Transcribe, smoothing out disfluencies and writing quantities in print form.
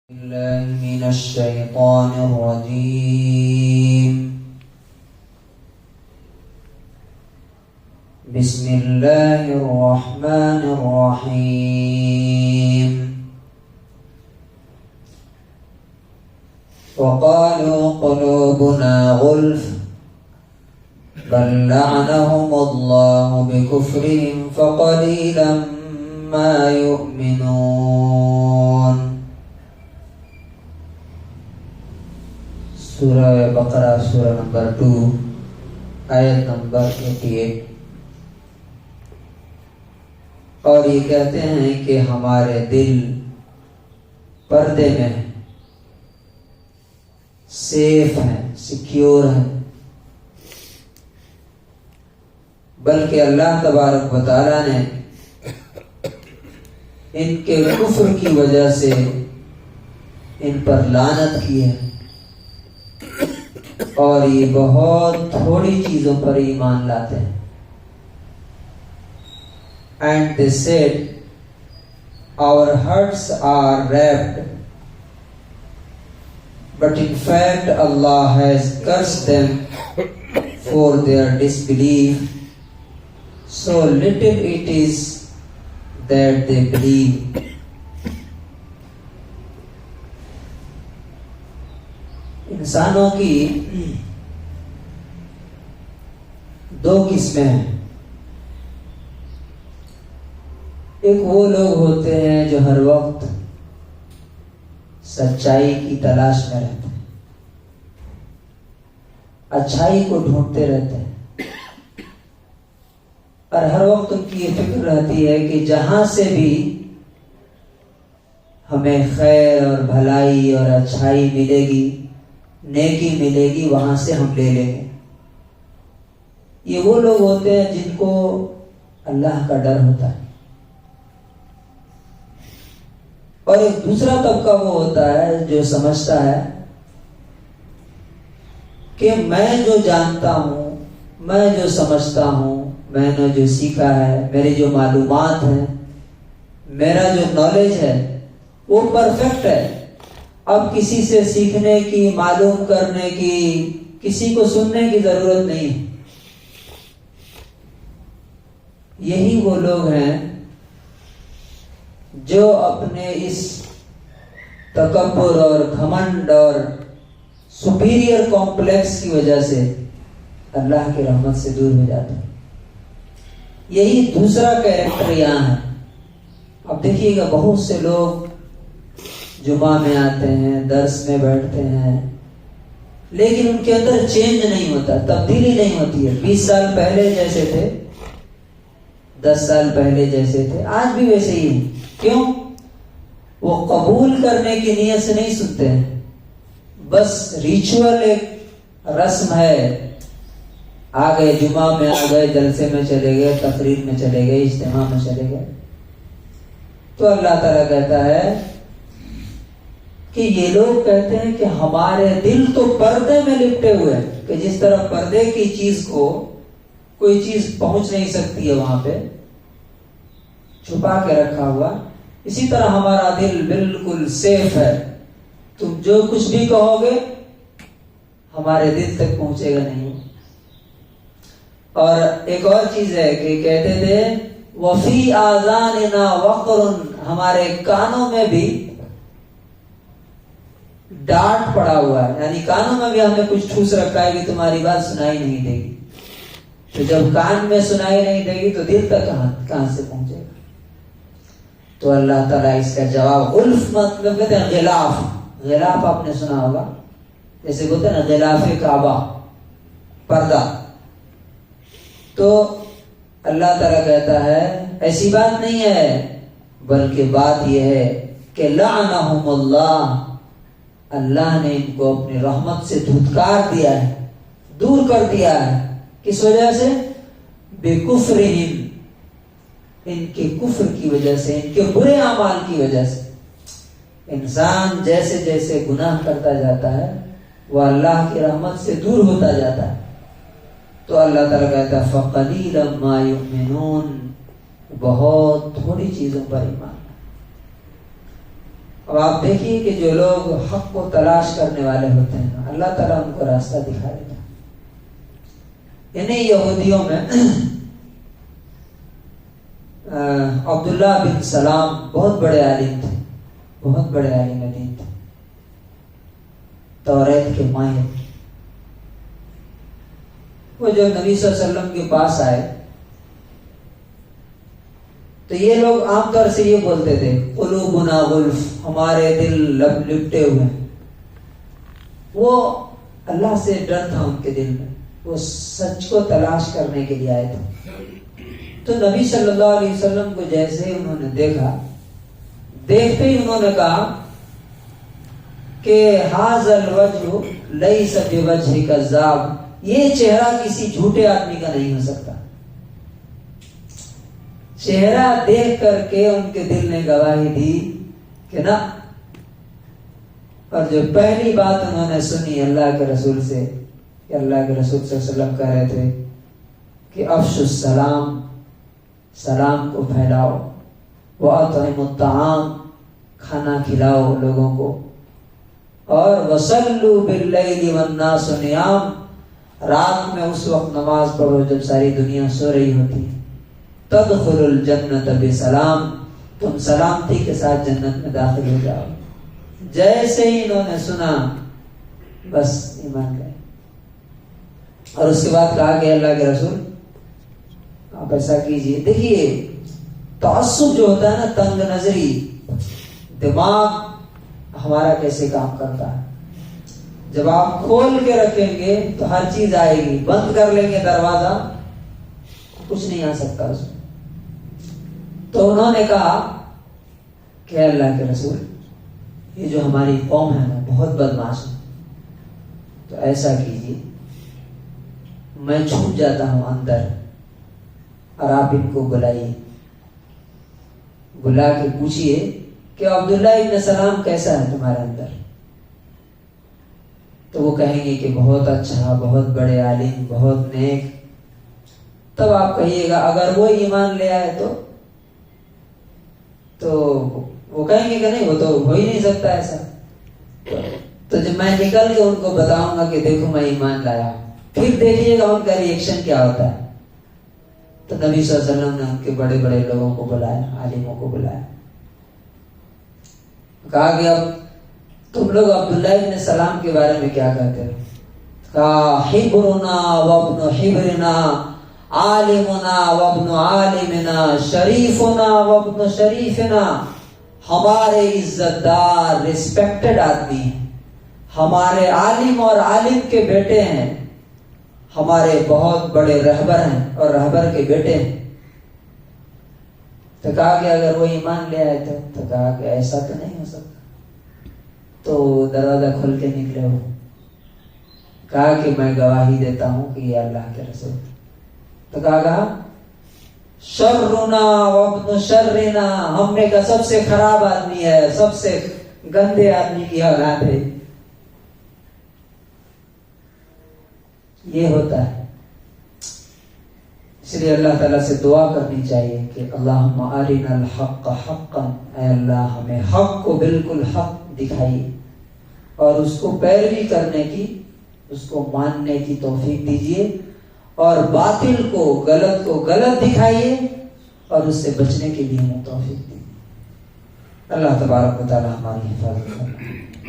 بالله من الشيطان الرجيم. بسم الله الرحمن الرحيم. وقالوا قلوبنا غلف بل لعنهم الله بكفرهم فقليلا ما يؤمنون. سورہ بقرہ سورہ نمبر 2 آیت نمبر 88. اور یہ کہتے ہیں کہ ہمارے دل پردے میں ہیں، سیف ہیں، سیکیور ہیں، بلکہ اللہ تبارک و تعالیٰ نے ان کے کفر کی وجہ سے ان پر لعنت کی ہے، اور یہ بہت تھوڑی چیزوں پر ایمان لاتے ہیں. And they said, our hearts are wrapped, but in fact Allah has cursed them for their disbelief. So little it is that they believe. انسانوں کی دو قسمیں ہیں. ایک وہ لوگ ہوتے ہیں جو ہر وقت سچائی کی تلاش میں رہتے ہیں، اچھائی کو ڈھونڈتے رہتے ہیں، اور ہر وقت ان کی یہ فکر رہتی ہے کہ جہاں سے بھی ہمیں خیر اور بھلائی اور اچھائی ملے گی، نیکی ملے گی، وہاں سے ہم لے لیں گے. یہ وہ لوگ ہوتے ہیں جن کو اللہ کا ڈر ہوتا ہے. اور ایک دوسرا طبقہ وہ ہوتا ہے جو سمجھتا ہے کہ میں جو جانتا ہوں، میں جو سمجھتا ہوں، میں نے جو سیکھا ہے، میری جو معلومات ہیں، میرا جو نالج ہے وہ پرفیکٹ ہے. اب کسی سے سیکھنے کی، معلوم کرنے کی، کسی کو سننے کی ضرورت نہیں. یہی وہ لوگ ہیں جو اپنے اس تکبر اور گھمنڈ اور سپیریئر کمپلیکس کی وجہ سے اللہ کی رحمت سے دور ہو جاتے ہیں. یہی دوسرا کیریکٹر یہاں ہے. اب دیکھیے گا بہت سے لوگ جمعہ میں آتے ہیں، درس میں بیٹھتے ہیں، لیکن ان کے اندر چینج نہیں ہوتا، تبدیلی نہیں ہوتی ہے. 20 سال پہلے جیسے تھے، 10 سال پہلے جیسے تھے، آج بھی ویسے ہی ہیں. کیوں؟ وہ قبول کرنے کی نیت سے نہیں سنتے ہیں، بس ریچول ایک رسم ہے. آ گئے، جمعہ میں آ گئے، جلسے میں چلے گئے، تقریر میں چلے گئے، اجتماع میں چلے گئے. تو اللہ تعالیٰ کہتا ہے کہ یہ لوگ کہتے ہیں کہ ہمارے دل تو پردے میں لپٹے ہوئے ہیں، کہ جس طرح پردے کی چیز کو کوئی چیز پہنچ نہیں سکتی ہے، وہاں پہ چھپا کے رکھا ہوا، اسی طرح ہمارا دل بالکل سیف ہے. تم جو کچھ بھی کہو گے ہمارے دل تک پہنچے گا نہیں. اور ایک اور چیز ہے کہ کہتے تھے وفی آذاننا وقر، ہمارے کانوں میں بھی ڈانٹ پڑا ہوا ہے، یعنی کانوں میں بھی ہمیں کچھ ٹھوس رکھا ہے کہ تمہاری بات سنائی نہیں دے گی. تو جب کان میں سنائی نہیں دے گی تو دل تک کہاں سے پہنچے گا؟ تو اللہ تعالیٰ اس کا جواب، غلف مطلب کہتے ہیں غلاف. غلاف آپ نے سنا ہوگا، جیسے کہتے ہیں نا غلاف کعبہ، پردہ. تو اللہ تعالیٰ کہتا ہے ایسی بات نہیں ہے، بلکہ بات یہ ہے کہ لعنہم اللہ، اللہ نے ان کو اپنی رحمت سے دھتکار دیا ہے، دور کر دیا ہے. کس وجہ سے؟ بکفرہم، ان کے کفر کی وجہ سے، ان کے برے اعمال کی وجہ سے. انسان جیسے جیسے گناہ کرتا جاتا ہے وہ اللہ کی رحمت سے دور ہوتا جاتا ہے. تو اللہ تعالیٰ کہتا ہے فَقَلِيلًا مَا يُؤْمِنُونَ، بہت تھوڑی چیزوں پر ایمان. اب آپ دیکھیے کہ جو لوگ حق کو تلاش کرنے والے ہوتے ہیں اللہ تعالیٰ ان کو راستہ دکھا دیتا ہے. انہیں یہودیوں میں عبداللہ بن سلام بہت بڑے عالم تھے, بہت بڑے عالم دین تھے, توریت کے ماہر. وہ جب نبی صلی اللہ علیہ وسلم کے پاس آئے تو یہ لوگ عام طور سے یہ بولتے تھے قلوبنا غلف, ہمارے دل لپٹے ہوئے ہیں. وہ اللہ سے ڈر تھا ان کے دل میں, وہ سچ کو تلاش کرنے کے لیے آئے تھے. تو نبی صلی اللہ علیہ وسلم کو جیسے ہی انہوں نے دیکھا, دیکھتے ہی انہوں نے کہا کہ ھذا الوجہ لیس بوجہ کذاب, یہ چہرہ کسی جھوٹے آدمی کا نہیں ہو سکتا. چہرہ دیکھ کر کے ان کے دل نے گواہی دی کہ نہ. اور جو پہلی بات انہوں نے سنی اللہ کے رسول سے, کہ اللہ کے رسول صلی اللہ علیہ وسلم کہہ رہے تھے کہ افشوا السلام, سلام کو پھیلاؤ, وَأَطْعِمُوا الطَّعَامَ, کھانا کھلاؤ لوگوں کو, اور وَصَلُّوا بِاللَّيْلِ وَالنَّاسُ نِيَامٌ, رات میں اس وقت نماز پڑھو جب ساری دنیا سو رہی ہوتی ہے. تدخلوا الجنۃ بسلام, تم سلامتی کے ساتھ جنت میں داخل ہو جاؤ. جیسے ہی انہوں نے سنا بس ایمان لائے. اور اس کے بعد کہا کہ اللہ کے رسول آپ ایسا کیجئے. دیکھیے تعصب جو ہوتا ہے نا, تنگ نظری, دماغ ہمارا کیسے کام کرتا ہے. جب آپ کھول کے رکھیں گے تو ہر چیز آئے گی, بند کر لیں گے دروازہ کچھ نہیں آ سکتا اس میں. تو انہوں نے کہا کہ اللہ کے رسول یہ جو ہماری قوم ہے نا بہت بدمعاش ہے, تو ایسا کیجیے میں چھوٹ جاتا ہوں اندر اور آپ ان کو بلائیے, بلا کے پوچھئے کہ عبداللہ ابن سلام کیسا ہے تمہارے اندر. تو وہ کہیں گے کہ بہت اچھا, بہت بڑے عالم, بہت نیک. تب آپ کہیے گا اگر وہ ایمان لے آئے تو وہ کہیں گے کہ نہیں, وہ تو ہو ہی نہیں سکتا ایسا. تو جب میں نکل کے ان کو بتاؤں گا کہ دیکھو میں ایمان لایا, پھر دیکھیے گا ان کا ری ایکشن کیا ہوتا ہے. تو نبی صلی اللہ علیہ وسلم نے ان کے بڑے بڑے لوگوں کو بلایا, عالموں کو بلایا, کہا کہ اب تم لوگ عبداللہ ابن سلام کے بارے میں کیا کہتے ہو. کہا حبرنا وابن حبرنا, عالمنا وابن عالمنا, شریفنا وابن شریفنا. ہمارے عزت دار ریسپیکٹڈ آدمی ہیں, ہمارے عالم اور عالم کے بیٹے ہیں, ہمارے بہت بڑے رہبر ہیں اور رہبر کے بیٹے ہیں. تو کہا کہ اگر وہ ایمان لے آئے تو کہا کہ ایسا تو نہیں ہو سکتا. تو دروازہ کھول کے نکلے ہو, کہا کہ میں گواہی دیتا ہوں کہ یہ اللہ کے رسول. تو کہا شرنا وابن شرنا, ہم نے کہا سب سے خراب آدمی ہے, سب سے گندے آدمی کی اولاد ہے. یہ ہوتا ہے. اس لیے اللہ تعالیٰ سے دعا کرنی چاہیے کہ اللہم ارنا الحق حقا, اے اللہ ہمیں حق کو بالکل حق دکھائیے اور اس کو پیروی کرنے کی, اس کو ماننے کی توفیق دیجیے, اور باطل کو غلط دکھائیے اور اس سے بچنے کے لیے ہمیں توفیق دیجیے. اللہ تبارک و تعالی ہماری حفاظت کرے.